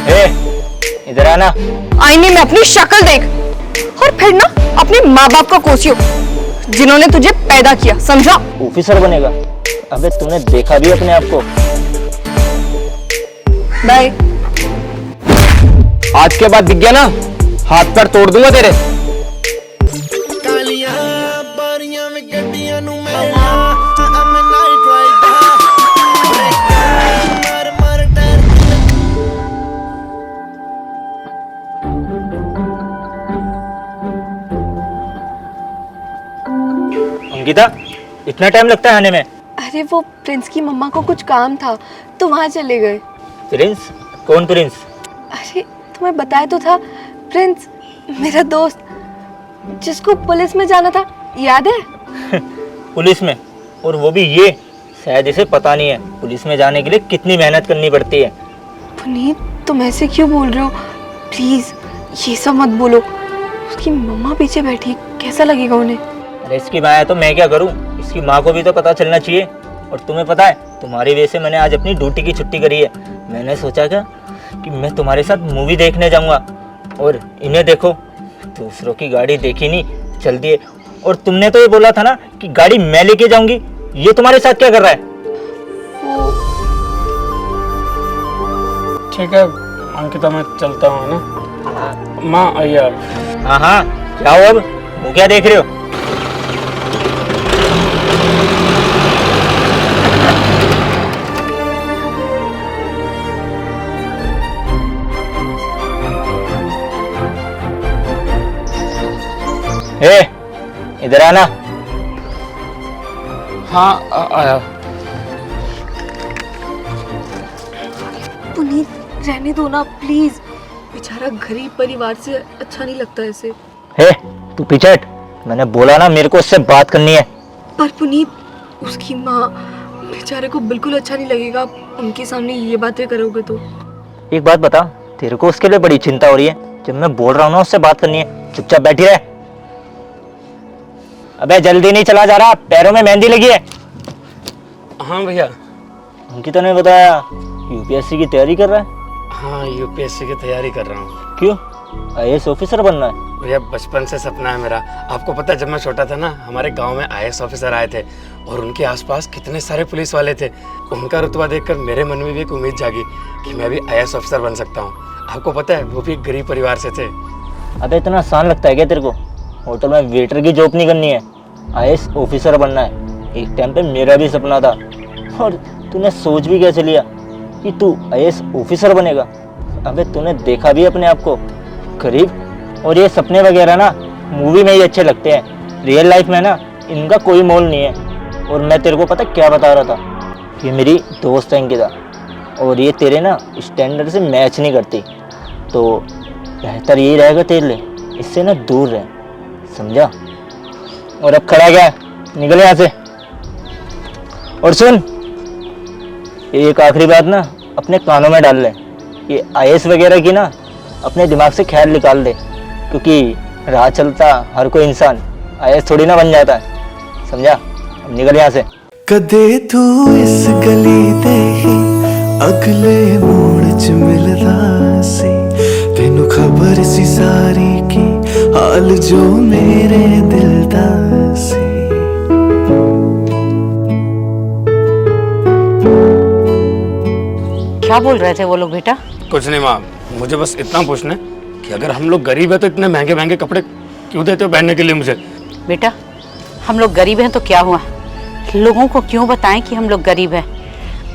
इधर आना। आईने में अपनी शक्ल देख और फिर ना अपने माँ बाप को कोसियो जिन्होंने तुझे पैदा किया, समझा? ऑफिसर बनेगा? अबे तूने देखा भी अपने आप को? बाय। आज के बाद दिख गया ना, हाथ पैर तोड़ दूंगा तेरे। अंकिता, इतना टाइम लगता है आने में? अरे वो प्रिंस की मम्मा को कुछ काम था तो वहां चले गए। प्रिंस? कौन प्रिंस? अरे तुम्हें बताया तो था, प्रिंस मेरा दोस्त जिसको पुलिस में जाना था, याद है? पुलिस में? और वो भी ये? शायद इसे पता नहीं है पुलिस में जाने के लिए कितनी मेहनत करनी पड़ती है। पुनीत तुम ऐसे क्यों बोल रहे हो? प्लीज ये सब मत बोलो। उसकी मम्मा पीछे बैठी, कैसा लगेगा उन्हें? अरे इसकी माँ है तो मैं क्या करूँ? इसकी माँ को भी तो पता चलना चाहिए। और तुम्हें पता है, तुम्हारी वजह से मैंने आज अपनी ड्यूटी की छुट्टी करी है। मैंने सोचा था कि मैं तुम्हारे साथ मूवी देखने जाऊंगा, और इन्हें देखो, दूसरों की गाड़ी देखी नहीं, चल दिए। और तुमने तो ये बोला था ना कि गाड़ी मैं लेके जाऊंगी, ये तुम्हारे साथ क्या कर रहा है? ठीक है अंकिता, मैं चलता हूँ ना। माँ आइए आप। हाँ हाँ, जाओ अब। वो क्या देख रहे हो? इधर आना। हाँ आया। पुनीत रहने दो ना प्लीज, बेचारा गरीब परिवार से अच्छा नहीं लगता ऐसे। तू पीछे हट, मैंने बोला ना मेरे को उससे बात करनी है। पर पुनीत उसकी माँ, बेचारे को बिल्कुल अच्छा नहीं लगेगा उनके सामने ये बातें करोगे तो। एक बात बता, तेरे को उसके लिए बड़ी चिंता हो रही है? जब मैं बोल रहा हूँ ना उससे बात करनी है, चुपचाप बैठी रहे। अबे जल्दी नहीं चला जा रहा, पैरों में मेहंदी लगी है। हाँ भैया। अंकिता ने बताया यूपीएससी की तैयारी कर रहा है। हाँ यूपीएससी की तैयारी कर रहा हूँ। क्यों? आईएएस ऑफिसर बनना है? भैया बचपन से सपना है मेरा। आपको पता है जब मैं छोटा था ना, हमारे गांव में आईएएस ऑफिसर आए थे और उनके आसपास कितने सारे पुलिस वाले थे। उनका रुतबा देखकर मेरे मन में भी एक उम्मीद जागी कि मैं भी आईएएस ऑफिसर बन सकता हूँ। आपको पता है वो भी एक गरीब परिवार से थे। अबे इतना आसान लगता है क्या तेरे को? होटल में वेटर की जॉब नहीं करनी है, आईएएस ऑफिसर बनना है। एक टाइम पे मेरा भी सपना था, और तूने सोच भी कैसे लिया कि तू आईएएस ऑफिसर बनेगा? अबे तूने देखा भी अपने आप को गरीब? और ये सपने वगैरह ना मूवी में ही अच्छे लगते हैं, रियल लाइफ में ना इनका कोई मोल नहीं है। और मैं तेरे को पता क्या बता रहा था, ये मेरी दोस्त है अंकिता, और ये तेरे ना स्टैंडर्ड से मैच नहीं करती, तो बेहतर यही रहेगा तेरे लिए, इससे ना दूर रहे, समझा? और अब खड़ा गया, निकल यहाँ से। और सुन, एक आखिरी बात ना अपने कानों में डाल ले, ये आईएएस वगैरह की ना अपने दिमाग से ख्याल निकाल दे, क्योंकि राह चलता हर कोई इंसान आईएएस थोड़ी ना बन जाता है, समझा? अब निकल यहाँ से। कदे तू इस गली दे ही अगले मोड़ च मिलदा सी, तेनू खबर सी सारी की हाल जो मेरे दिल दा सी। क्या बोल रहे थे वो लोग बेटा? कुछ नहीं माँ, मुझे बस इतना पूछना है कि अगर हम लोग गरीब है तो इतने महंगे महंगे कपड़े क्यों देते हो पहनने के लिए मुझे? बेटा हम लोग गरीब हैं तो क्या हुआ, लोगों को क्यों बताएं कि हम लोग गरीब हैं?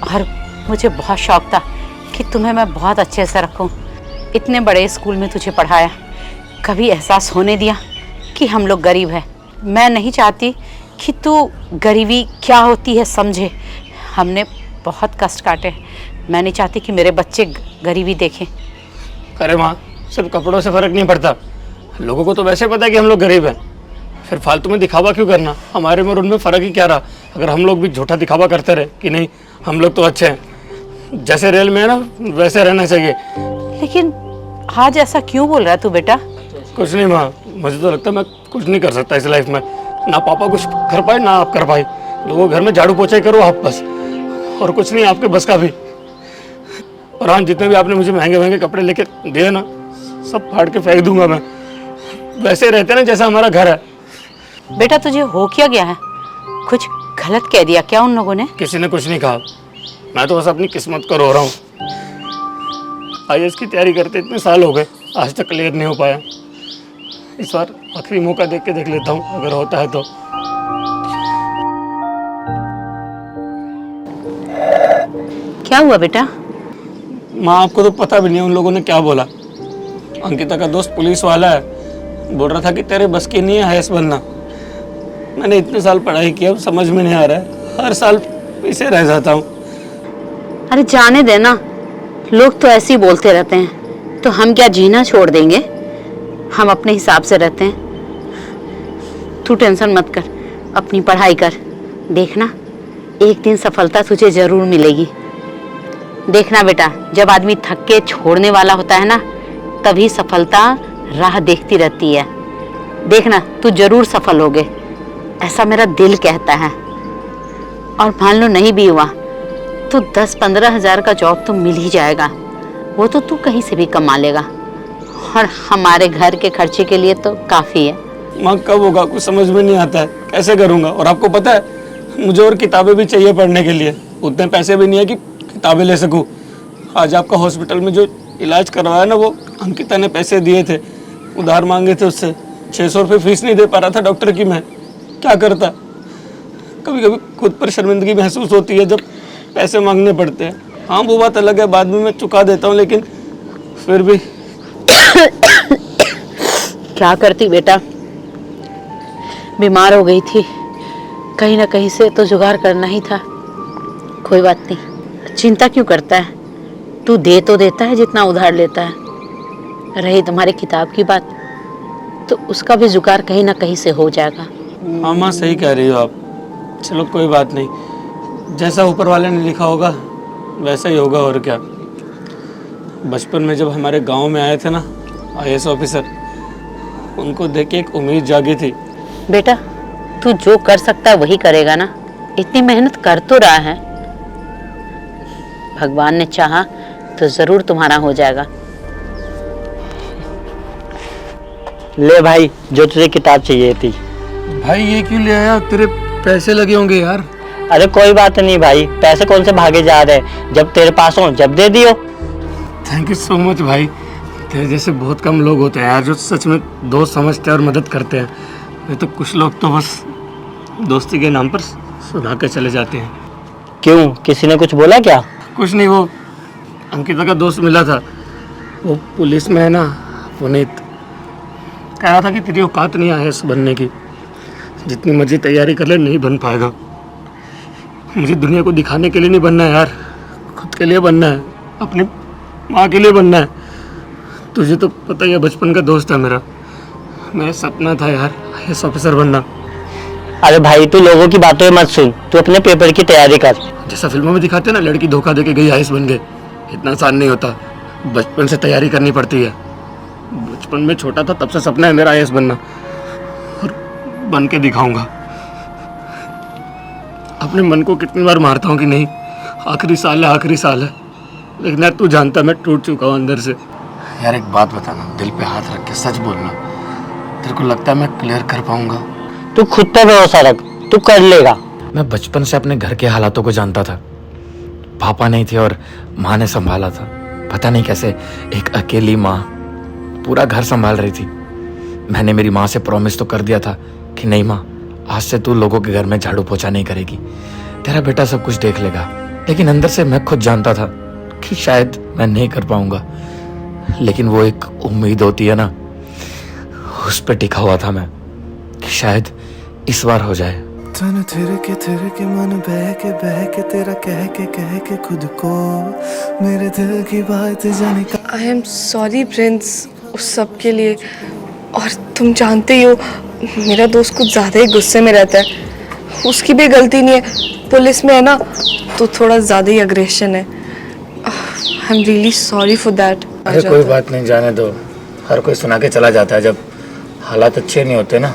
और मुझे बहुत शौक था कि तुम्हें मैं बहुत अच्छे से रखूं, इतने बड़े स्कूल में तुझे पढ़ाया, कभी एहसास होने दिया कि हम लोग गरीब हैं? मैं नहीं चाहती कि तू गरीबी क्या होती है समझे। हमने बहुत कष्ट काटे, मैं नहीं चाहती कि मेरे बच्चे गरीबी देखें। अरे माँ, सिर्फ कपड़ों से फर्क नहीं पड़ता, लोगों को तो वैसे पता है कि हम लोग गरीब हैं, फिर फालतू में दिखावा क्यों करना? हमारे में और उनमें फ़र्क ही क्या रहा अगर हम लोग भी झूठा दिखावा करते रहे कि नहीं हम लोग तो अच्छे हैं, जैसे रेल में है ना वैसे रहना चाहिए। लेकिन आज ऐसा क्यों बोल रहा है तू बेटा? कुछ नहीं माँ, मुझे तो लगता है मैं कुछ नहीं कर सकता इस लाइफ में, ना पापा कुछ कर पाए ना आप कर पाए। लोगों घर में झाड़ू पोछा ही करो आप बस, और कुछ नहीं आपके बस का भी। और हाँ, जितने भी आपने मुझे महंगे महंगे कपड़े लेके दिए ना, सब फाड़ के फेंक दूंगा मैं। वैसे रहते ना जैसा हमारा घर है। बेटा तुझे हो क्या गया है? कुछ गलत कह दिया क्या उन लोगों ने? किसी ने कुछ नहीं कहा, मैं तो बस अपनी किस्मत को रो रहा हूँ। IAS की तैयारी करते इतने साल हो गए, आज तक क्लियर नहीं हो पाया। इस बार आखिरी मौका देख के देख लेता हूँ, अगर होता है तो। क्या हुआ बेटा? माँ, आपको तो पता भी नहीं उन लोगों ने क्या बोला। अंकिता का दोस्त पुलिस वाला है, बोल रहा था कि तेरे बस की नहीं है IAS बनना। मैंने इतने साल पढ़ाई की, अब समझ में नहीं आ रहा है, हर साल पीछे रह जाता हूँ। अरे जाने देना, लोग तो ऐसे ही बोलते रहते हैं, तो हम क्या जीना छोड़ देंगे? हम अपने हिसाब से रहते हैं। तू टेंशन मत कर, अपनी पढ़ाई कर। देखना एक दिन सफलता तुझे जरूर मिलेगी। देखना बेटा, जब आदमी थक के छोड़ने वाला होता है ना, तभी सफलता राह देखती रहती है। देखना तू जरूर सफल होगे, ऐसा मेरा दिल कहता है। और मान लो नहीं भी हुआ तो 10-15 हज़ार का जॉब तो मिल ही जाएगा, वो तो तू कहीं से भी कमा लेगा, और हमारे घर के खर्चे के लिए तो काफ़ी है। माँ, कब होगा कुछ समझ में नहीं आता है, कैसे करूँगा? और आपको पता है मुझे और किताबें भी चाहिए पढ़ने के लिए, उतने पैसे भी नहीं है कि किताबें ले सकूँ। आज आपका हॉस्पिटल में जो इलाज करवाया ना, वो अंकिता ने पैसे दिए थे, उधार मांगे थे उससे। 600 रुपये फीस नहीं दे पा रहा था डॉक्टर की। मैं क्या करता? कभी कभी खुद पर शर्मिंदगी महसूस होती है जब पैसे मांगने पड़ते हैं। हाँ, वो बात अलग है, बाद में मैं चुका देता हूँ, लेकिन फिर भी। क्या करती बेटा, बीमार हो गई थी, कहीं ना कहीं से तो जुगाड़ करना ही था। कोई बात नहीं, चिंता क्यों करता है? तू दे तो देता है जितना उधार लेता है। रही तुम्हारी किताब की बात, तो उसका भी जुगाड़ कहीं ना कहीं से हो जाएगा। हाँ माँ, सही कह रही हो आप। चलो कोई बात नहीं, जैसा ऊपर वाले ने लिखा होगा वैसा ही होगा, और क्या। बचपन में जब हमारे गांव में आए थे ना IAS ऑफिसर, उनको देख के एक उम्मीद जागी थी। बेटा तू जो कर सकता है वही करेगा ना, इतनी मेहनत कर तो रहा है, भगवान ने चाहा तो जरूर तुम्हारा हो जाएगा। ले भाई, जो तुझे किताब चाहिए थी। भाई ये क्यों ले आया? तेरे पैसे लगे होंगे यार। अरे कोई बात नहीं भाई, पैसे कौन से भागे जा रहे हैं, जब तेरे पास हो जब दे दियो। थैंक यू सो मच भाई। तेरे जैसे बहुत कम लोग होते हैं यार जो सच में दोस्त समझते हैं और मदद करते हैं। ये तो कुछ लोग तो बस दोस्ती के नाम पर सुना के चले जाते हैं। क्यों, किसी ने कुछ बोला क्या? कुछ नहीं, वो अंकिता का दोस्त मिला था, वो पुलिस में है ना, पुनीत। कह रहा था कि तेरी औकात नहीं IAS बनने की, जितनी मर्जी तैयारी कर ले नहीं बन पाएगा। मुझे दुनिया को दिखाने के लिए नहीं बनना है यार, खुद के लिए बनना है, अपनी माँ के लिए बनना है। तुझे तो पता ही है, बचपन का दोस्त है मेरा सपना था यार IAS ऑफिसर बनना। अरे भाई, तू लोगों की बातों में मत सुन, तू अपने पेपर की तैयारी कर। जैसा फिल्मों में दिखाते हैं ना, लड़की धोखा दे के गई IAS बन गए, इतना आसान नहीं होता। बचपन से तैयारी करनी पड़ती है। बचपन में छोटा था तब से सपना है मेरा IAS बनना, और बन के दिखाऊंगा। अपने मन को कितनी बार मारता हूँ कि नहीं, आखिरी साल है, लेकिन यार तू जानता मैं टूट चुका हूँ अंदर से। यार एक बात बताना, दिल पे हाथ रख के सच बोलना, तेरे को लगता है मैं क्लियर कर पाऊंगा? तू खुद पे भरोसा रख, तू कर लेगा। मैं बचपन से अपने घर के हालातों को जानता था। पापा नहीं थे और माँ ने संभाला था। पता नहीं कैसे एक अकेली माँ पूरा घर संभाल रही थी। मैंने मेरी माँ से प्रॉमिस तो कर दिया था कि नहीं माँ, आज से तू लोगों के घर में झाड़ू पोछा नहीं करेगी, तेरा बेटा सब कुछ देख लेगा। लेकिन अंदर से मैं खुद जानता था कि शायद मैं नहीं कर पाऊंगा, लेकिन वो एक उम्मीद होती है ना, उस पर टिका हुआ था मैं कि शायद इस बार हो जाए। तन थिर के मन बह के तेरा कह के खुद को मेरे दिल की बात जाने का। आई एम सॉरी प्रिंस उस सब के लिए। और तुम जानते ही हो मेरा दोस्त कुछ ज़्यादा ही गुस्से में रहता है, उसकी भी गलती नहीं है, पुलिस में है ना तो थोड़ा ज़्यादा ही अग्रेशन है। I am really sorry for that. अरे कोई बात नहीं, जाने दो, हर कोई सुना के चला जाता है जब हालात अच्छे नहीं होते ना।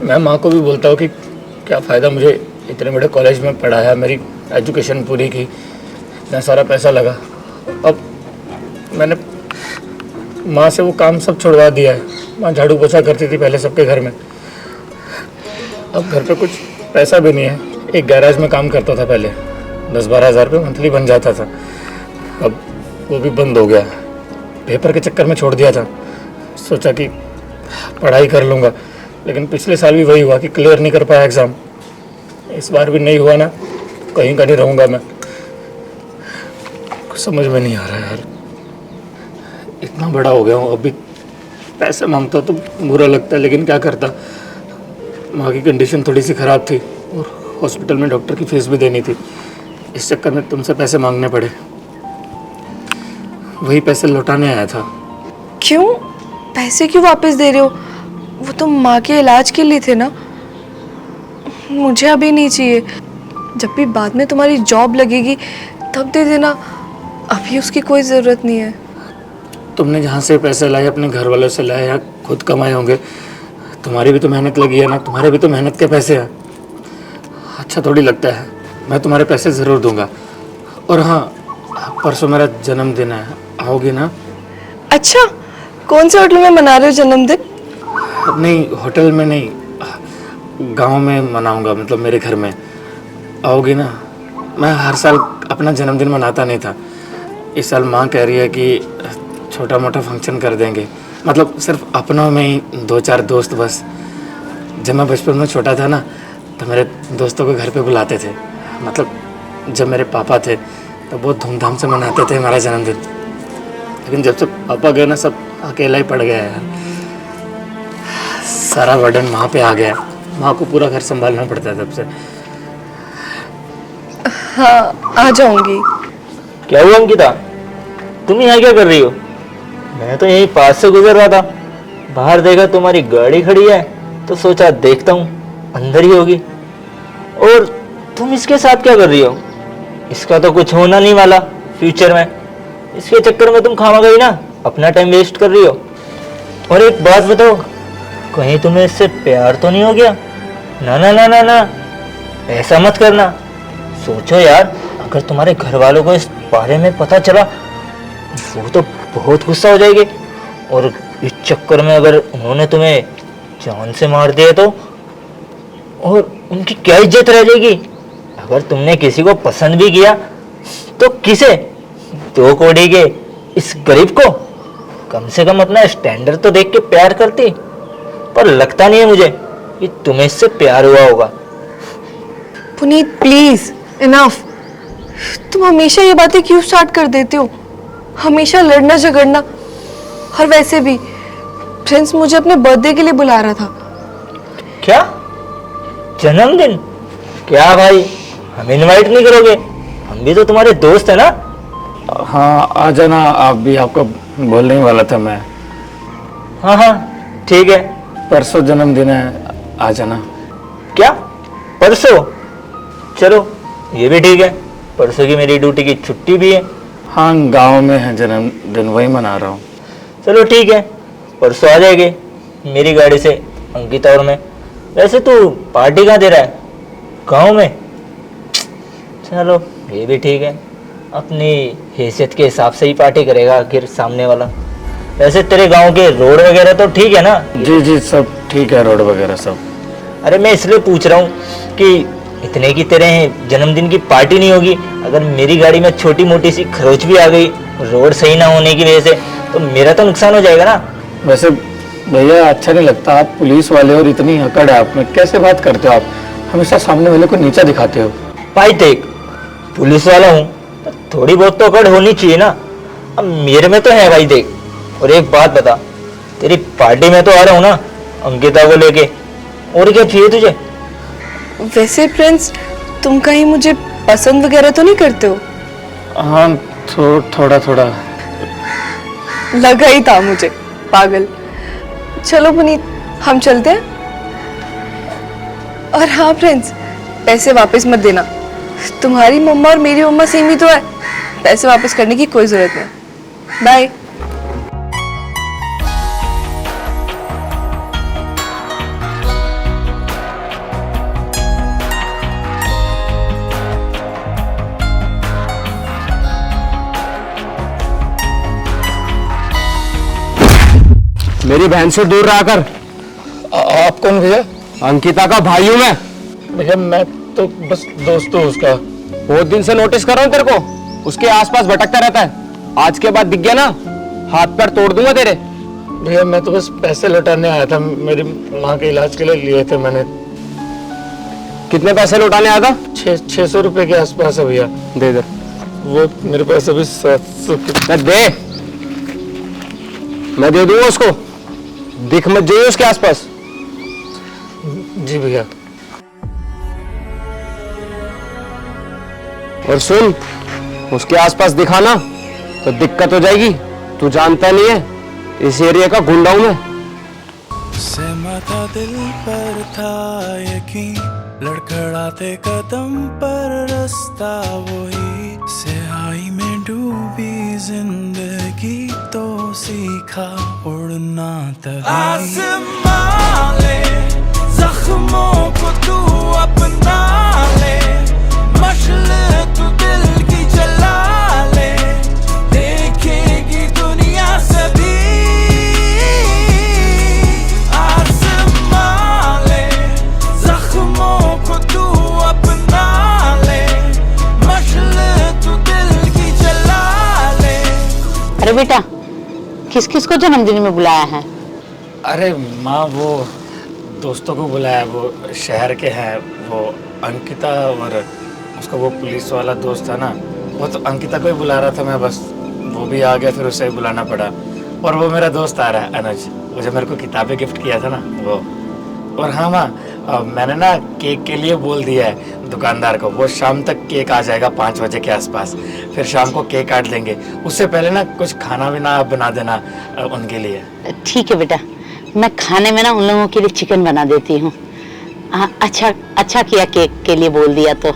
मैं माँ को भी बोलता हूँ कि क्या फ़ायदा, मुझे इतने बड़े कॉलेज में पढ़ाया, मेरी एजुकेशन पूरी की, इतना सारा पैसा लगा, अब मैंने माँ से वो काम सब छुड़वा दिया है। माँ झाड़ू पोछा करती थी पहले सबके घर में। अब घर पे कुछ पैसा भी नहीं है। एक गैराज में काम करता था पहले, 10-12 हज़ार रुपये मंथली बन जाता था। अब वो भी बंद हो गया। पेपर के चक्कर में छोड़ दिया था। सोचा कि पढ़ाई कर लूँगा, लेकिन पिछले साल भी वही हुआ कि क्लियर नहीं कर पाया एग्ज़ाम। इस बार भी नहीं हुआ ना, कहीं का नहीं रहूँगा मैं। कुछ समझ में नहीं आ रहा है यार। इतना बड़ा हो गया हूँ, अभी पैसे मांगता तो बुरा लगता है, लेकिन क्या करता। माँ की कंडीशन थोड़ी सी ख़राब थी और हॉस्पिटल में डॉक्टर की फीस भी देनी थी। इस चक्कर में तुमसे पैसे मांगने पड़े। वही पैसे लौटाने आया था। क्यों? पैसे क्यों वापस दे रहे हो? वो तो माँ के इलाज के लिए थे ना। मुझे अभी नहीं चाहिए। जब भी बाद में तुम्हारी जॉब लगेगी तब दे देना, अभी उसकी कोई ज़रूरत नहीं है। तुमने जहाँ से पैसे लाए, अपने घर वालों से लाए या खुद कमाए होंगे, तुम्हारी भी तो मेहनत लगी है ना, तुम्हारे भी तो मेहनत के पैसे हैं। अच्छा थोड़ी लगता है। मैं तुम्हारे पैसे ज़रूर दूंगा। और हाँ, परसों मेरा जन्मदिन है, आओगी ना? अच्छा, कौन से होटल में मना रहे हो जन्मदिन? नहीं, होटल में नहीं, गांव में मनाऊंगा, मतलब मेरे घर में। आओगी ना? मैं हर साल अपना जन्मदिन मनाता नहीं था। इस साल माँ कह रही है कि छोटा मोटा फंक्शन कर देंगे, मतलब सिर्फ अपनों में ही 2-4 दोस्त बस। जब मैं बचपन में छोटा था ना, तो मेरे दोस्तों को घर पे बुलाते थे। मतलब जब मेरे पापा थे तो बहुत धूमधाम से मनाते थे हमारा जन्मदिन। लेकिन जब से पापा गए ना, सब अकेला ही पड़ गया है। सारा बर्डन माँ पे आ गया। माँ को पूरा घर संभालना पड़ता है तब से। हाँ, आ जाऊंगी। क्या हुआ अंकिता, तुम यहाँ क्या कर रही हो? मैं तो यहीं पास से गुजर रहा था, बाहर देखा तुम्हारी गाड़ी खड़ी है तो सोचा देखता हूँ, अंदर ही होगी। और तुम इसके साथ क्या कर रही हो? इसका तो कुछ होना नहीं वाला फ्यूचर में। इसके चक्कर में तुम खामा गई ना अपना टाइम वेस्ट कर रही हो। और एक बात बताओ, कहीं तुम्हें इससे प्यार तो नहीं हो गया? ना ना ना ना ना, ऐसा मत करना। सोचो यार, अगर तुम्हारे घर वालों को इस बारे में पता चला, वो तो बहुत गुस्सा हो जाएगी। और इस चक्कर में अगर उन्होंने तुम्हें जान से मार दिया तो, और उनकी क्या इज्जत रह जाएगी? अगर तुमने किसी को पसंद भी किया तो किसे? 2 कौड़ी के इस गरीब को? कम से कम अपना स्टैंडर्ड तो देख के प्यार करती। पर लगता नहीं है मुझे कि तुम्हें इससे प्यार हुआ होगा। Puneet please, enough. तुम हमेशा ये बातें क्यों स्टार्ट कर देते हो? हमेशा लड़ना झगड़ना। और वैसे भी प्रिंस मुझे अपने बर्थडे के लिए बुला रहा था। क्या जन्मदिन? क्या भाई, हम इनवाइट नहीं करोगे? हम भी तो तुम्हारे दोस्त है ना। हाँ, आ जाना आप भी। आपको बोलने ही वाला था मैं। हाँ हाँ ठीक है। परसों जन्मदिन है, आ जाना। क्या परसों? चलो ये भी ठीक है, परसों की मेरी ड्यूटी की छुट्टी भी है। हाँ, गांव में है जन्मदिन, वही मना रहा हूँ। चलो ठीक है, परसों आ जाएंगे मेरी गाड़ी से अंकिता और मैं। वैसे तू पार्टी कहाँ दे रहा है? गांव में? चलो ये भी ठीक है, अपनी हैसियत के हिसाब से ही पार्टी करेगा आखिर सामने वाला। वैसे तेरे गांव के रोड वगैरह तो ठीक है ना? जी जी, सब ठीक है, रोड वगैरह सब। अरे मैं इसलिए पूछ रहा हूँ कि इतने की तेरे जन्मदिन की पार्टी नहीं होगी, अगर मेरी गाड़ी में छोटी मोटी सी खरोच भी आ गई रोड सही ना होने की वजह से, तो मेरा तो नुकसान हो जाएगा ना। वैसे भैया अच्छा नहीं लगता, आप पुलिस वाले और इतनी अकड़ है आप में, कैसे बात करते हो आप? हमेशा सामने वाले को नीचा दिखाते हो। भाई देख, पुलिस वाला हूँ तो थोड़ी बहुत तो अकड़ होनी चाहिए ना। अब मेरे में तो है भाई देख। और एक बात बता, तेरी पार्टी में तो आ रहा हूँ ना अंकिता को लेके, और क्या चाहिए तुझे? वैसे प्रिंस, तुम कहीं मुझे पसंद वगैरह तो नहीं करते हो? हाँ, थोड़ा थोड़ा लगा ही था मुझे, पागल। चलो पुनीत, हम चलते हैं। और हाँ प्रिंस, पैसे वापस मत देना। तुम्हारी मम्मा और मेरी मम्मा सेम ही तो है, पैसे वापस करने की कोई जरूरत नहीं। बाय। मेरी बहन से दूर रहा कर। आप कौन भैया? अंकिता का भाई हूं मैं। भैया मैं तो बस दोस्त हूँ उसका। बहुत दिन से नोटिस कर रहा हूं तेरे को, उसके आसपास भटकता रहता है। आज के बाद दिख गया ना, हाथ पैर तोड़ दूंगा तेरे। भैया मैं तो बस पैसे लौटाने आया था, मेरी माँ के इलाज के लिए लिए थे मैंने। कितने पैसे लौटाने आया था? 600 रुपए के आसपास है भैया। दे दे। वो मेरे पास अभी 700 दे, मैं दे दूंगा उसको। दिख मत जाइए उसके आसपास। जी भैया। और सुन, उसके आसपास दिखाना तो दिक्कत हो जाएगी। तू जानता नहीं है, इस एरिया का गुंडा हूं मैं। सहमता दिल पर था यकीन, लड़खड़ाते कदम पर रास्ता वही, सिहाई में डूबी जिंदगी तो सीखा उड़ना तभी। आसमां ले, जख्मों को तू अपना ले, मशले तू दिल की जला ले, देखेगी दुनिया सभी। आसमां ले, जख्मों को तू अपना ले, मशले तू दिल की जला ले। अरे बेटा, किस किस को जन्मदिन में बुलाया है? अरे माँ, वो दोस्तों को बुलाया, वो शहर के हैं। वो अंकिता और उसका वो पुलिस वाला दोस्त था ना, वो तो अंकिता को ही बुला रहा था मैं, बस वो भी आ गया, फिर उसे ही बुलाना पड़ा। और वो मेरा दोस्त आ रहा है अनुज, वो जो मेरे को किताबें गिफ्ट किया था ना वो। और हाँ माँ, मैंने ना केक के लिए बोल दिया है दुकानदार को, वो शाम तक केक आ जाएगा 5 बजे के आसपास। फिर शाम को केक काट लेंगे, उससे पहले ना कुछ खाना भी ना बना देना उनके लिए। ठीक है बेटा, मैं खाने में ना उन लोगों के लिए चिकन बना देती हूँ। अच्छा किया केक के लिए बोल दिया तो।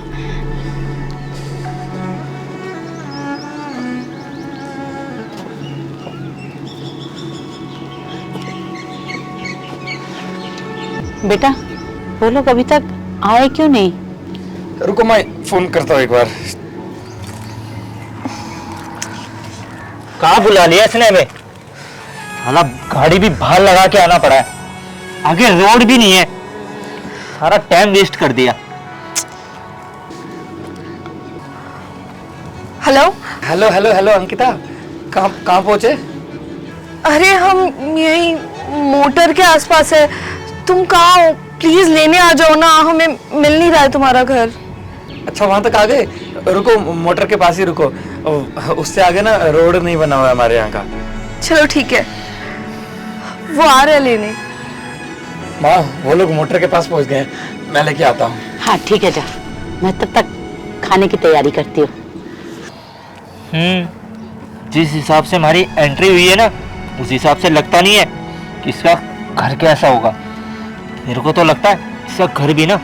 बेटा वो लोग अभी तक आए क्यों नहीं? रुको मैं फोन करता हूँ एक बार। कहाँ बुला लिया इसने हमें? साला गाड़ी भी बाहर लगा के आना पड़ा है, आगे रोड भी नहीं है, सारा टाइम वेस्ट कर दिया। Hello. Hello hello hello Ankita, कहाँ पहुँचे? अरे हम यही मोटर के आसपास है, तुम कहाँ हो? प्लीज लेने आ जाओ ना, हमें मिल नहीं रहा है तुम्हारा घर। अच्छा वहां तक आ गए? रुको, मोटर के पास ही रुको, उससे आगे ना रोड नहीं बना हुआ है हमारे यहाँ का। चलो ठीक है, वो आ रहे हैं लेने। माँ वो लोग मोटर के पास पहुंच गए हैं, मैं लेके आता हूँ। हाँ ठीक है, जा, मैं तब तक खाने की तैयारी करती हूँ। जिस हिसाब से हमारी एंट्री हुई है ना, उस हिसाब से लगता नहीं है कि इसका घर कैसा होगा। मेरे को तो लगता है इसका घर भी ना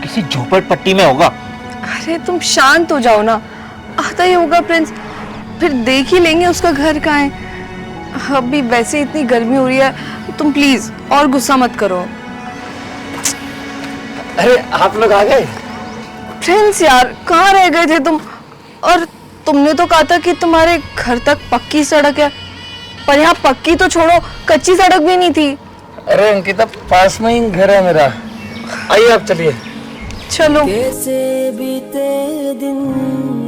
किसी झोपड़पट्टी में होगा। अरे तुम शांत हो जाओ ना, आता ही होगा प्रिंस, फिर देख ही लेंगे उसका घर कहाँ है। अभी वैसे इतनी गर्मी हो रही है, तुम प्लीज और गुस्सा मत करो। अरे आप लोग आ गए? प्रिंस यार, कहाँ रह गए थे तुम? और तुमने तो कहा था कि तुम्हारे घर तक पक्की सड़क है, पर यहाँ पक्की तो छोड़ो, कच्ची सड़क भी नहीं थी। अरे अंकिता, पास में ही घर है मेरा, आइए आप चलिए। चलो। कैसे बीते दिन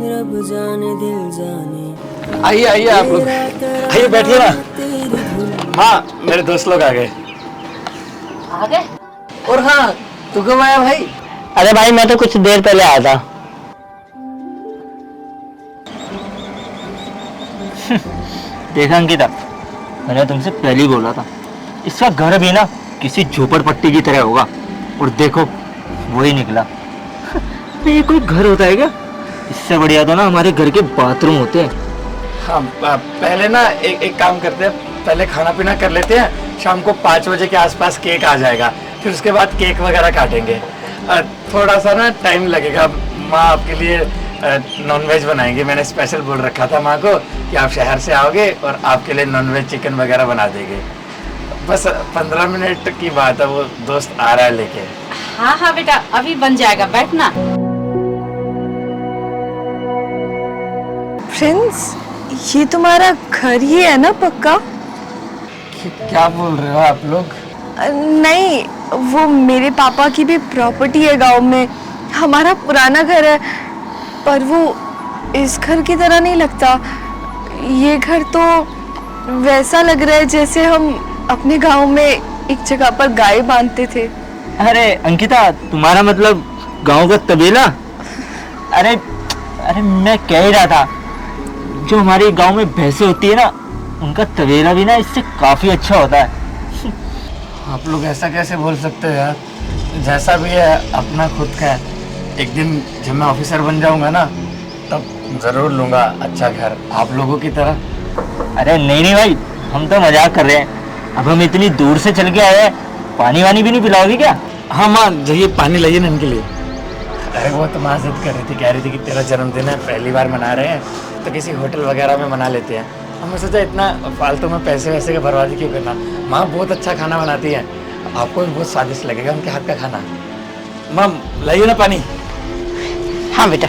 रब जाने दिल जाने। आइए आइए आप लोग, आइए बैठिए ना। हाँ मेरे दोस्त लोग आ गए। आ गए? और हाँ, तू कब आया भाई? अरे भाई मैं तो कुछ देर पहले आया था। देखा अंकिता, मैंने तुमसे पहले ही बोला था, इसका घर भी ना किसी झोपड़पट्टी की तरह होगा, और देखो वही निकला। ये कोई घर होता है क्या? इससे बढ़िया तो ना हमारे घर के बाथरूम होते हैं। हाँ पहले ना एक काम करते हैं, पहले खाना पीना कर लेते हैं, शाम को 5 बजे के आसपास केक आ जाएगा, फिर उसके बाद केक वगैरह काटेंगे। थोड़ा सा ना टाइम लगेगा, माँ आपके लिए नॉनवेज बनाएंगे। मैंने स्पेशल बोल रखा था माँ को कि आप शहर से आओगे और आपके लिए नॉनवेज चिकन वगैरह बना देंगे। बस 15 मिनट की बात है, वो दोस्त आ रहा है लेके। हाँ हाँ बेटा, अभी बन जाएगा, बैठना। प्रिंस, ये तुम्हारा घर ही है ना पक्का? क्या बोल रहे हो आप लोग? नहीं, वो मेरे पापा की भी प्रॉपर्टी है गांव में, हमारा पुराना घर है, पर वो इस घर की तरह नहीं लगता। ये घर तो वैसा लग रहा है जैसे हम अपने गांव में एक जगह पर गाय बांधते थे। अरे अंकिता, तुम्हारा मतलब गांव का तबेला? अरे अरे मैं कह ही रहा था, जो हमारे गांव में भैंसें होती है ना, उनका तबेला भी ना इससे काफी अच्छा होता है। आप लोग ऐसा कैसे बोल सकते हो यार? जैसा भी है अपना खुद का है। एक दिन जब मैं ऑफिसर बन जाऊंगा ना, तब जरूर लूंगा अच्छा घर, आप लोगों की तरह। अरे नहीं नहीं भाई, हम तो मजाक कर रहे हैं। अब हम इतनी दूर से चल के आए हैं, पानी वानी भी नहीं पिलाओगी क्या? हाँ माँ, जाइए पानी लाइए ना इनके लिए। अरे वो तो माँ जिद कर रही थी, कह रही थी कि तेरा जन्मदिन है, पहली बार मना रहे हैं, तो किसी होटल वगैरह में मना लेते हैं। हमने सोचा इतना फालतू में पैसे वैसे का बर्बादी क्यों करना। माँ बहुत अच्छा खाना बनाती है, आपको भी बहुत स्वादिष्ट लगेगा उनके हाथ का खाना। माँ लाइए ना पानी। हाँ बेटा।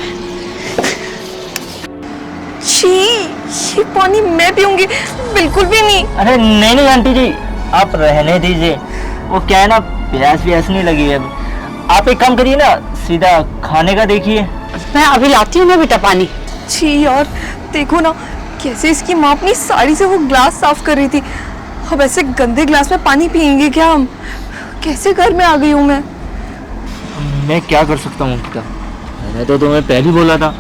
छी, ये पानी मैं पीऊंगी? बिल्कुल भी नहीं। अरे नहीं नहीं आंटी जी, आप रहने दीजिए। वो क्या है ना, प्यास व्यास नहीं लगी है। आप एक काम करिए ना, सीधा खाने का देखिए। मैं अभी लाती हूँ ना बेटा पानी। छी यार, देखो ना कैसे इसकी माँ अपनी साड़ी से वो ग्लास साफ कर रही थी। अब ऐसे गंदे ग्लास में पानी पियेंगे क्या हम? कैसे घर में आ गई हूँ मैं क्या कर सकता हूँ अंकिता? मैंने तो तुम्हें पहले ही बोला था,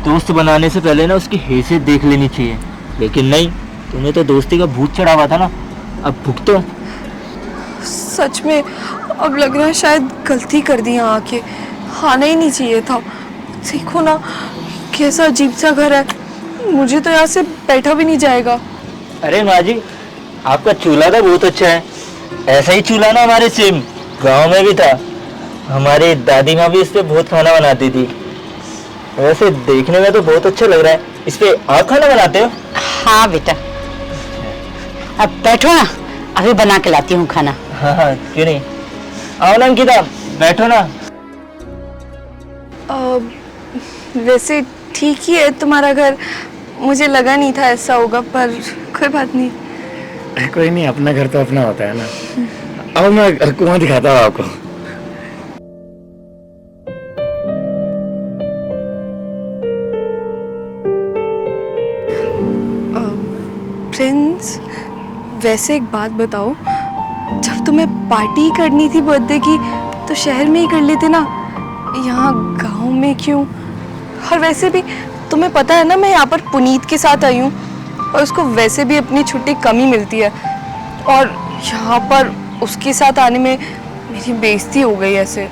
दोस्त बनाने से पहले ना उसकी हैसियत देख लेनी चाहिए। लेकिन नहीं, तुम्हें तो दोस्ती का भूत चढ़ा हुआ था ना, अब भुगतो। सच में अब लग रहा है शायद गलती कर दी यहाँ आके, आना ही नहीं चाहिए था। देखो ना कैसा अजीब सा घर है, मुझे तो यहाँ से बैठा भी नहीं जाएगा। अरे माँ जी, आपका चूल्हा तो बहुत अच्छा है। ऐसा ही चूल्हा ना हमारे सेम गांव में भी था। हमारी दादी माँ भी इस पे बहुत खाना बनाती थी। वैसे देखने में तो बहुत अच्छा लग रहा है। इस पे आप खाना बनाते हो? हाँ बेटा, अब बैठो ना, अभी बना के लाती हूँ खाना। हाँ हाँ, क्यों नहीं। आओ ना अंकिता, बैठो ना। वैसे ठीक ही है तुम्हारा घर, मुझे लगा नहीं था ऐसा होगा, पर कोई बात नहीं। कोई नहीं, अपना घर तो अपना होता है ना। आओ मैं कुआं दिखाता हूँ आपको। प्रिंस, वैसे एक बात बताओ, जब तुम्हें पार्टी करनी थी बर्थडे की तो शहर में ही कर लेते ना, यहाँ गांव में क्यों? और वैसे भी तुम्हें पता है ना, मैं यहाँ पर पुनीत के साथ आई हूँ और उसको वैसे भी अपनी छुट्टी कम ही मिलती है, और यहाँ पर उसके साथ आने में मेरी बेइज्जती हो गई ऐसे।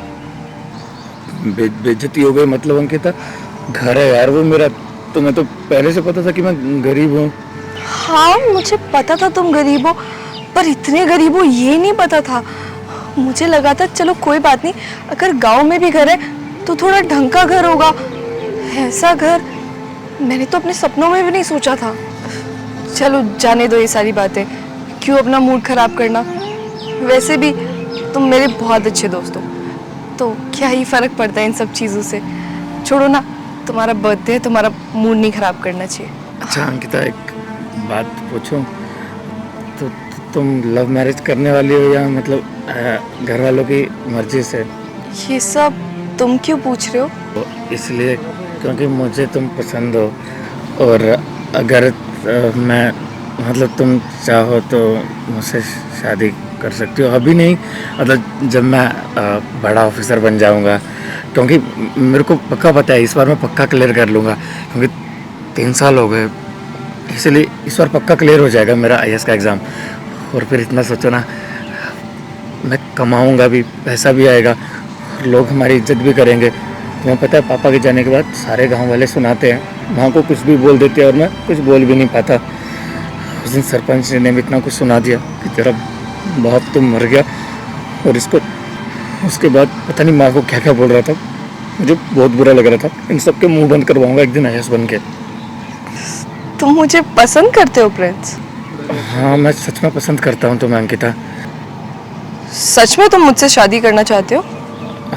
बेइज्जती हो गई मतलब अंकिता? घर है यार वो मेरा, तुम्हें तो पहले से पता था कि मैं गरीब हूँ। हाँ मुझे पता था तुम गरीब हो, पर इतने गरीब हो ये नहीं पता था। मुझे लगा था चलो कोई बात नहीं, अगर गांव में भी घर है तो थोड़ा ढंग का घर होगा। ऐसा घर मैंने तो अपने सपनों में भी नहीं सोचा था। चलो जाने दो ये सारी बातें, क्यों अपना मूड खराब करना। वैसे भी तुम मेरे बहुत अच्छे दोस्त हो, तो क्या ही फर्क पड़ता है इन सब चीज़ों से। छोड़ो ना, तुम्हारा बर्थडे है, तुम्हारा मूड नहीं खराब करना चाहिए। अच्छा अंकिता, एक बात पूछूं? तो तुम लव मैरिज करने वाली हो या मतलब घर वालों की मर्जी से? ये सब तुम क्यों पूछ रहे हो? तो इसलिए क्योंकि मुझे तुम पसंद हो, और अगर मैं मतलब तुम चाहो तो मुझसे शादी कर सकती हो। अभी नहीं, मतलब जब मैं बड़ा ऑफिसर बन जाऊंगा, क्योंकि मेरे को पक्का पता है इस बार मैं पक्का क्लियर कर लूँगा, क्योंकि 3 साल हो गए, इसलिए इस बार पक्का क्लियर हो जाएगा मेरा IAS का एग्ज़ाम। और फिर इतना सोचो ना, मैं कमाऊंगा भी, पैसा भी आएगा, लोग हमारी इज्जत भी करेंगे। तुम्हें पता है पापा के जाने के बाद सारे गांव वाले सुनाते हैं, माँ को कुछ भी बोल देते हैं और मैं कुछ बोल भी नहीं पाता। उस दिन सरपंच ने भी इतना कुछ सुना दिया कि तेरा बाप तो मर गया, और इसको उसके बाद पता नहीं माँ को क्या क्या बोल रहा था। मुझे बहुत बुरा लग रहा था। इन सब के मुंह बंद करवाऊंगा एक दिन IAS बन के। तुम मुझे पसंद करते हो प्रिंस? हाँ मैं सच में पसंद करता हूँ तुम्हें अंकिता। सच में तुम मुझसे शादी करना चाहते हो?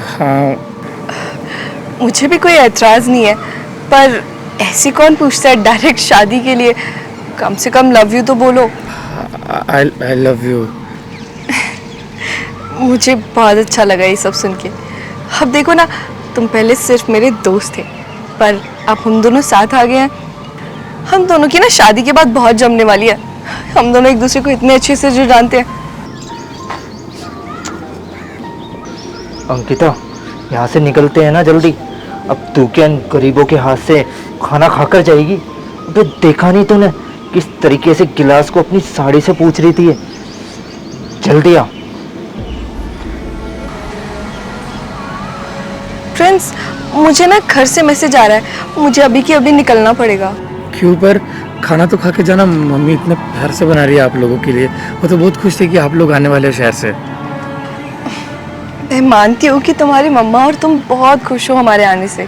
हाँ। मुझे भी कोई एतराज़ नहीं है, पर ऐसी कौन पूछता है डायरेक्ट शादी के लिए? कम से कम लव यू तो बोलो। I love you. मुझे बहुत अच्छा लगा ये सब सुन के। अब देखो ना, तुम पहले सिर्फ मेरे दोस्त थे, पर अब हम दोनों साथ आ गए हैं। हम दोनों की ना शादी के बाद बहुत जमने वाली है। हम दोनों एक दूसरे को इतने अच्छे से जो जानते हैं। अंकिता, यहाँ से निकलते हैं ना जल्दी। अब तू क्या इन गरीबों के हाथ से खाना खाकर जाएगी? अबे देखा नहीं तूने किस तरीके से गिलास को अपनी साड़ी से पूछ रही थी? जल्दी आ। फ्रेंड्स, मुझे ना घर से मैसेज आ रहा है, मुझे अभी के अभी निकलना पड़ेगा। क्यों? पर खाना तो खा के जाना, मम्मी इतने प्यार से बना रही है आप लोगों के लिए। वो तो बहुत खुश थे कि आप लोग आने वाले हो शहर से। मैं मानती हूँ कि तुम्हारी मम्मा और तुम बहुत खुश हो हमारे आने से,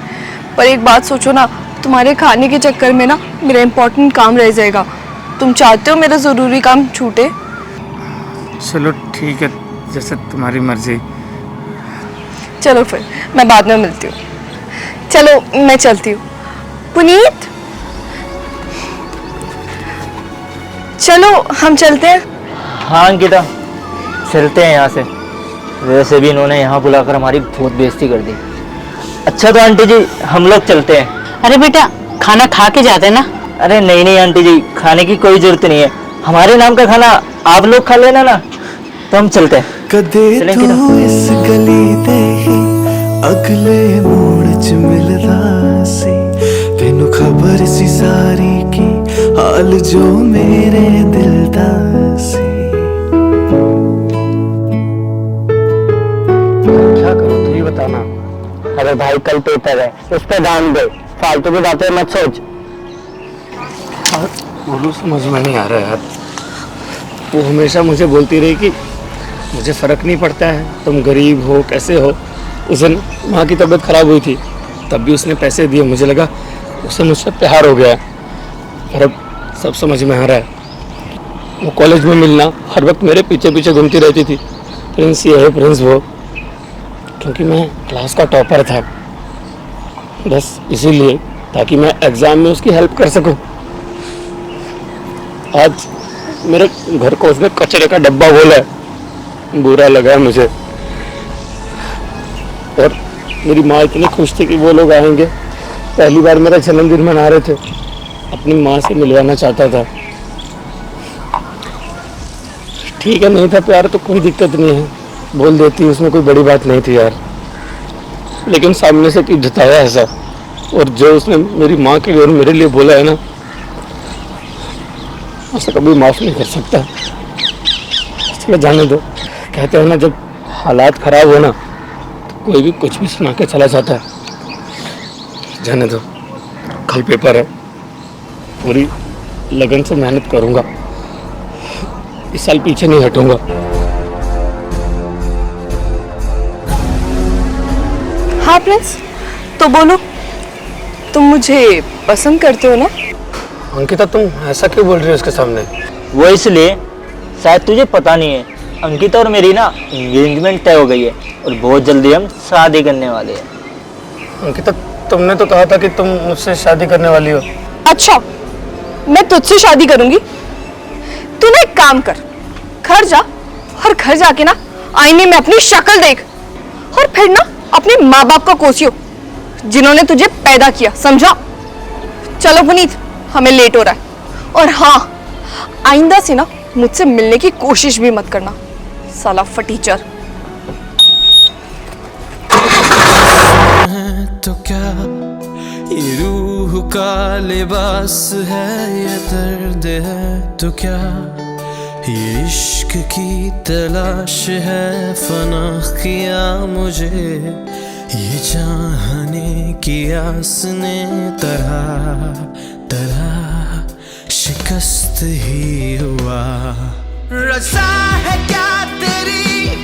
पर एक बात सोचो ना, तुम्हारे खाने के चक्कर में ना मेरा इम्पोर्टेंट काम रह जाएगा। तुम चाहते हो मेरा ज़रूरी काम छूटे? चलो ठीक है, जैसे तुम्हारी मर्जी। चलो फिर मैं बाद में मिलती हूँ। चलो मैं चलती हूँ। पुनीत, चलो हम चलते हैं। हाँ अंकिता, चलते हैं यहाँ से। वैसे भी इन्होंने यहाँ बुलाकर हमारी बहुत बेइज्जती कर दी। अच्छा तो आंटी जी, हम लोग चलते हैं। अरे बेटा, खाना खा के जाते ना। अरे नहीं नहीं आंटी जी, खाने की कोई जरूरत नहीं है। हमारे नाम का खाना आप लोग खा लेना ना, तो हम चलते हैं। कदे चलें तू अंकिता? इस गली दे ही अगले मोड़ च मिलदा सी, तेनू खबर सी सारी की हाल जो मेरे दिल दा सी। क्या करूं तू ही बताना। अरे भाई कल पेपर है, उस पर ध्यान दे, फालतू की बातें मत सोच। बोलूं समझ में नहीं आ रहा है यार। वो हमेशा मुझे बोलती रही कि मुझे फ़र्क नहीं पड़ता है, तुम गरीब हो कैसे हो। उस दिन माँ की तबीयत खराब हुई थी, तब भी उसने पैसे दिए। मुझे लगा उससे मुझसे प्यार हो गया है। और अब सब समझ में आ रहा है। वो कॉलेज में मिलना, हर वक्त मेरे पीछे पीछे घूमती रहती थी, प्रिंस ये है प्रिंस वो, क्योंकि मैं क्लास का टॉपर था। बस इसीलिए, ताकि मैं एग्ज़ाम में उसकी हेल्प कर सकूं। आज मेरे घर को उसने कचरे का डब्बा बोला है, बुरा लगा मुझे। और मेरी माँ इतनी खुश थी कि वो लोग आएंगे। पहली बार मेरा जन्मदिन मना रहे थे, अपनी माँ से मिलवाना चाहता था। ठीक है, नहीं था प्यार तो कोई दिक्कत नहीं है, बोल देती, उसमें कोई बड़ी बात नहीं थी यार। लेकिन सामने से क्यों जताया ऐसा? और जो उसने मेरी माँ के लिए और मेरे लिए बोला है ना, उसे कभी माफ़ नहीं कर सकता। चलो जाने दो। कहते हो ना, जब हालात ख़राब हो ना तो कोई भी कुछ भी सुना के चला जाता है। जाने दो, कल पेपर है, पूरी लगन से मेहनत करूँगा, इस साल पीछे नहीं हटूँगा। हाँ प्रिंस, तो बोलो, तुम मुझे पसंद करते हो ना? अंकिता, तुम ऐसा क्यों बोल रही हो उसके सामने? वो इसलिए, शायद तुझे पता नहीं है, अंकिता और मेरी ना एंगेजमेंट तय हो गई है और बहुत जल्दी हम शादी करने वाले हैं। अंकिता, तुमने तो कहा था कि तुम मुझसे शादी करने वाली हो। अच्छा, मैं तुझसे शादी करूंगी? तू ना एक काम कर, घर जा और घर जाके ना आईने में अपनी शक्ल देख और फिर ना अपने माँ बाप को कोसियो जिन्होंने तुझे पैदा किया, समझा? चलो पुनीत, हमें लेट हो रहा है। और हाँ, आइंदा से ना मुझसे मिलने की कोशिश भी मत करना, साला फटीचर। तो क्या ये रूह का लिबास है, ये दर्द है तो क्या ये इश्क की तलाश है। फना किया मुझे ये चाहने की आस ने, तरह तरह शिकस्त ही हुआ। रज़ा है क्या तेरी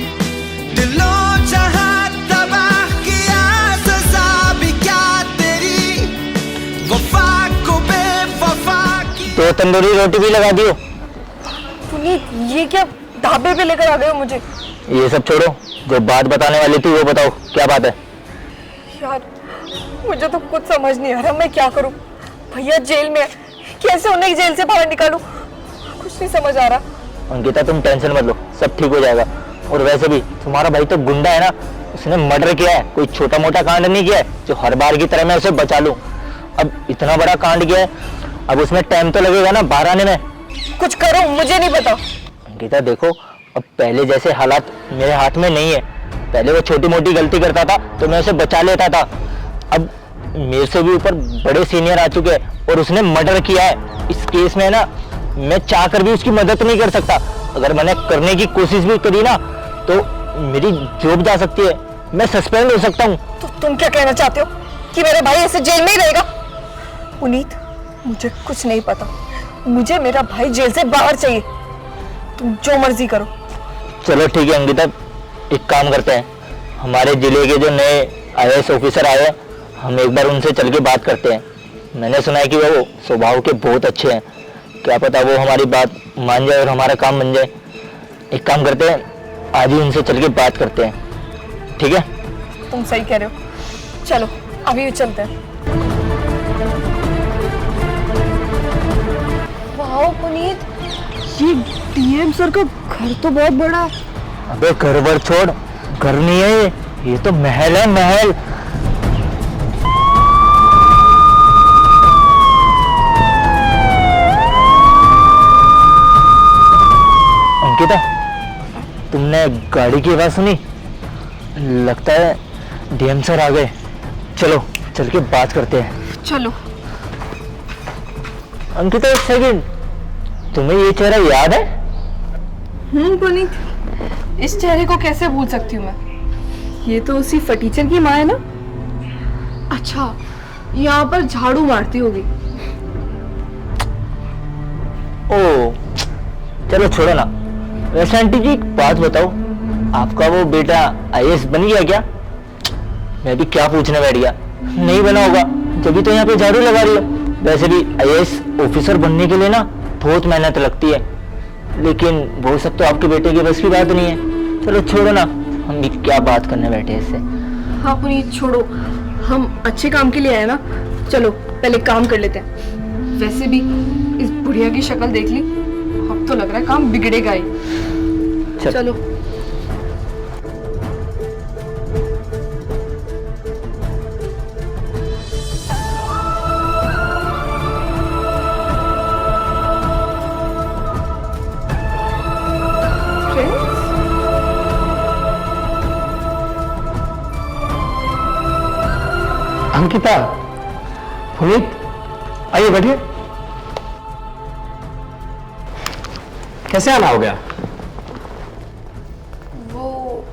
दिलो जहां तबाह किया, सज़ा भी क्या तेरी वफा को बेवफा की। तो तंदूरी रोटी भी लगा दियो। पुनीत, ये क्या ढाबे पे लेकर आ गए हो मुझे? ये सब छोड़ो, जो बात बताने वाली थी वो बताओ, क्या बात है? यार, मुझे तो कुछ समझ नहीं आ रहा, मैं क्या करूं? भैया जेल में है, कैसे उन्हें जेल से बाहर निकालूं? कुछ नहीं समझ आ रहा। अंकिता तुम टेंशन मत लो, सब ठीक हो जाएगा। और वैसे भी तुम्हारा भाई तो गुंडा है ना, उसने मर्डर किया है, कोई छोटा मोटा कांड नहीं किया है जो हर बार की तरह मैं उसे बचा लूं। अब इतना बड़ा कांड किया है, अब उसमें टाइम तो लगेगा ना बाहर आने में। कुछ करो, मुझे नहीं पता। अंकिता देखो, अब पहले जैसे हालात मेरे हाथ में नहीं है। पहले वो छोटी मोटी गलती करता था तो मैं उसे बचा लेता था। अब मेरे से भी ऊपर बड़े सीनियर आ चुके हैं और उसने मर्डर किया है। इस केस में ना मैं चाह कर भी उसकी मदद नहीं कर सकता। अगर मैंने करने की कोशिश भी करी ना तो मेरी जॉब जा सकती है, मैं सस्पेंड हो सकता हूँ। तो तुम क्या कहना चाहते हो कि मेरा भाई ऐसे जेल में ही रहेगा? पुनीत, मुझे कुछ नहीं पता, मुझे मेरा भाई जेल से बाहर चाहिए। तुम जो मर्जी करो। चलो ठीक है अंकिता, एक काम करते हैं, हमारे जिले के जो नए IAS ऑफिसर आए हैं, हम एक बार उनसे चल के बात करते हैं। मैंने सुना है कि वो स्वभाव के बहुत अच्छे हैं, क्या पता वो हमारी बात मान जाए और हमारा काम बन जाए। एक काम करते हैं, आज ही उनसे चल के बात करते हैं, ठीक है? तुम सही कह रहे हो, चलो अभी चलते हैं। वाह पुनीत, ये DM सर का घर तो बहुत बड़ा है। अबे घर वर छोड़, घर नहीं है ये तो महल है, महल। अंकिता, तुमने गाड़ी की आवाज सुनी? लगता है DM सर आ गए। चलो चल के बात करते हैं। चलो। अंकिता एक सेकंड, तुम्हें ये चेहरा याद है? पुनीत, इस चेहरे को कैसे भूल सकती हूँ मैं? ये तो उसी फटीचर की माँ है ना? अच्छा, यहाँ पर झाड़ू मारती होगी। ओ चलो छोड़ो ना। वैसे आंटी जी एक बात बताओ, आपका वो बेटा IAS बन गया क्या? मैं भी क्या पूछने बैठ गया, नहीं बना होगा जब तो यहाँ पे झाड़ू लगा रही हो। वैसे भी IAS ऑफिसर बनने के लिए ना बहुत मेहनत लगती है, लेकिन वो सब तो आपके बेटे की बस की बात नहीं है। चलो छोड़ो ना, हम भी क्या बात करने बैठे हैं इससे। हाँ पुनीत छोड़ो, हम अच्छे काम के लिए आए ना, चलो पहले काम कर लेते हैं। वैसे भी इस बुढ़िया की शक्ल देख ली, अब तो लग रहा है काम बिगड़ेगा ही। चलो। अंकिता, पुनीत, आइए बैठिए। कैसे आना हो गया? वो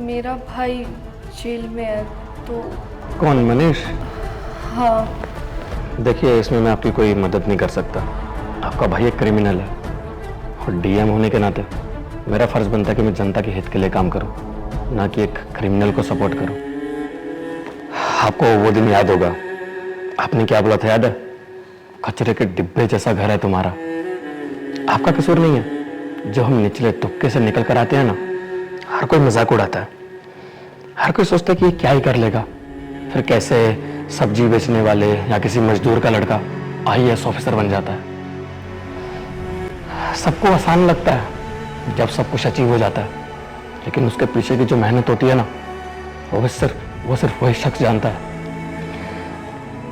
मेरा भाई जेल में है तो। कौन, मनीष? हाँ। देखिए, इसमें मैं आपकी कोई मदद नहीं कर सकता। आपका भाई एक क्रिमिनल है और DM होने के नाते मेरा फर्ज बनता है कि मैं जनता के हित के लिए काम करूं, ना कि एक क्रिमिनल को सपोर्ट करूं। आपको वो दिन याद होगा, आपने क्या बोला था याद है? कचरे के डिब्बे जैसा घर है तुम्हारा। आपका कसूर नहीं है, जो हम निचले तुक्के से निकल कर आते हैं ना, हर कोई मजाक उड़ाता है। हर कोई सोचता है कि ये क्या ही कर लेगा, फिर कैसे सब्जी बेचने वाले या किसी मजदूर का लड़का IAS ऑफिसर बन जाता है। सबको आसान लगता है जब सब कुछ अचीव हो जाता है, लेकिन उसके पीछे की जो मेहनत होती है ना, वो सिर्फ वही शख्स जानता है।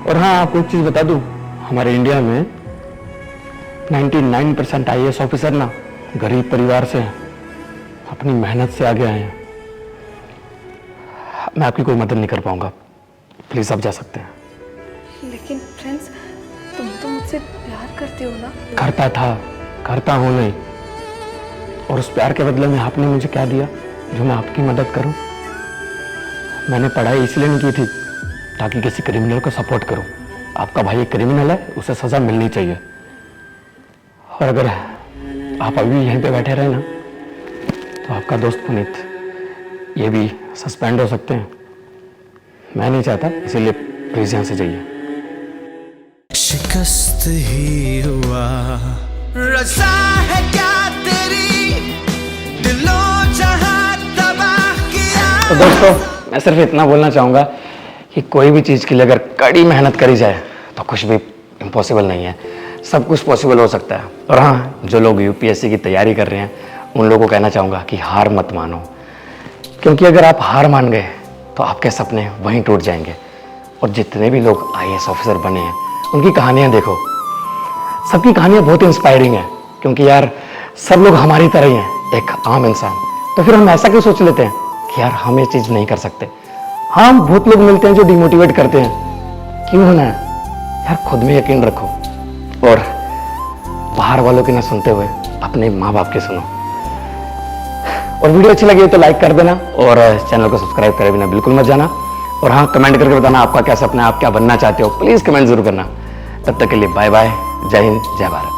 और हाँ, आपको एक चीज बता दूं, हमारे इंडिया में 99% IAS ऑफिसर ना गरीब परिवार से हैं, अपनी मेहनत से आगे आए हैं। मैं आपकी कोई मदद नहीं कर पाऊंगा, प्लीज आप जा सकते हैं। लेकिन फ्रेंड्स, तुम तो मुझसे प्यार करते हो ना? करता था, करता हूं नहीं। और उस प्यार के बदले में आपने मुझे क्या दिया जो मैं आपकी मदद करूं? मैंने पढ़ाई इसलिए नहीं की थी ताकि किसी क्रिमिनल को सपोर्ट करूं। आपका भाई एक क्रिमिनल है, उसे सजा मिलनी चाहिए। और अगर आप अभी यहीं पे बैठे रहे ना, तो आपका दोस्त पुनीत ये भी सस्पेंड हो सकते हैं। मैं नहीं चाहता, इसीलिए प्लीज यहां से जाइए। शिकस्त ही हुआ रज़ा है क्या तेरी, दिलों जहां तबाह किया। तो दोस्तों, मैं सिर्फ इतना बोलना चाहूँगा कि कोई भी चीज़ के लिए अगर कड़ी मेहनत करी जाए तो कुछ भी इम्पॉसिबल नहीं है। सब कुछ पॉसिबल हो सकता है। और हाँ, जो लोग यूपीएससी की तैयारी कर रहे हैं उन लोगों को कहना चाहूँगा कि हार मत मानो, क्योंकि अगर आप हार मान गए तो आपके सपने वहीं टूट जाएंगे। और जितने भी लोग आईएएस ऑफिसर बने हैं उनकी कहानियाँ देखो, सबकी कहानियाँ बहुत इंस्पायरिंग है, क्योंकि यार सब लोग हमारी तरह ही हैं, एक आम इंसान। तो फिर हम ऐसा क्यों सोच लेते हैं कि यार हम ये चीज़ नहीं कर सकते। हाँ, बहुत लोग मिलते हैं जो डिमोटिवेट करते हैं, क्यों होना है यार, खुद में यकीन रखो और बाहर वालों की ना सुनते हुए अपने माँ बाप की सुनो। और वीडियो अच्छी लगी तो लाइक कर देना और चैनल को सब्सक्राइब करे बिना बिल्कुल मत जाना। और हाँ, कमेंट करके बताना आपका क्या सपना है, आप क्या बनना चाहते हो, प्लीज़ कमेंट जरूर करना। तब तक के लिए बाय बाय, जय हिंद, जय भारत।